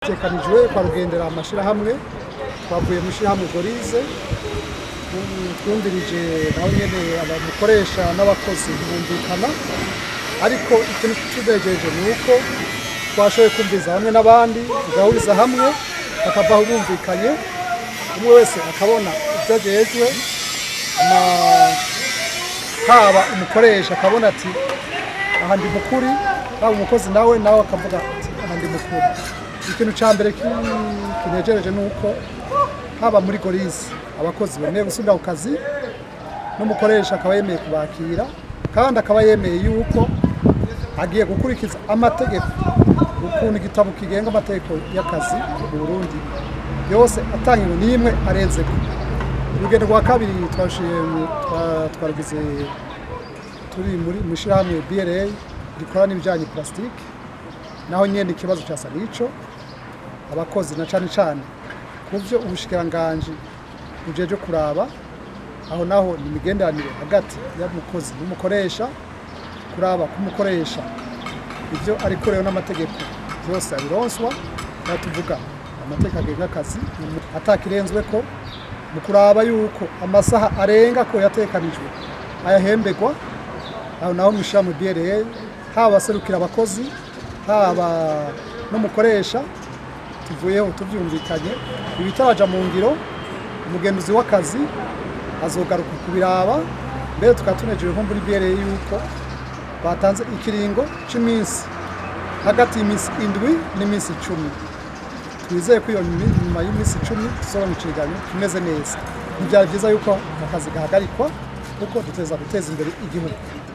Tekanijwe kwa rugendera amashirahamwe twavuye mushirahamwe Gorize twumvirije naho nyene abamukoresha n'abakozi bumvikana ariko ikintu tudejeje nuko twashoboye kumviza hamwe n'abandi tugahuriza hamwe bakavaho bumvikanye umwe wese akabona ivyajejwe haba umukoresha akabona ati aha ndi mukuri haba umukozi nawe akavuga ati aha ndi mukuri. Ikintu ca mbere kinejereje nuko haba muri Gorize abakozi bemeye gusubira ku kazi n'umukoresha akaba yemeye kubakira kandi akaba yemeye yuko agiye gukurikiza amategeko ukuntu igitabo kigenga amategeko y'akazi mu Burundi yose atangiwe n'imwe arenzeko. Urugendo rwa kabiri twarugize turi muri mushirahamwe BRA rikora n'ibijanye plastique naho nyene ikibazo cyasa nico abakozi na cane kuvyo ubushikiranganje bujeje kuraba aho naho ni imigenderanire hagati y'umukozi n'umukoresha kuraba kumukoresha ivyo ariko rero n'amategeko byose abironswa natuvuga amategeko agenga akazi atakirenzwe ko mu kuraba yuko amasaha arenga ko yatekanijwe ayahembegwa aho naho mushirahamwe BRA haba serukira abakozi haba n'umukoresha tuvuyeho tuvyumvikanye ibitaraja mu ngiro umugenduzi w'akazi azogaruka kubiraba mbere tukatunejeje nko muri BRA yuko batanze ikiringo c'iminsi hagati y'imisi 7 n'imisi 10 twizeye ko iyo nyuma y'imisi 10 tuzoronka ikiganyo kimeze neza. Ntivyari vyiza yuko akazi gahagarikwa kuko duteza guteza imbere igihugu.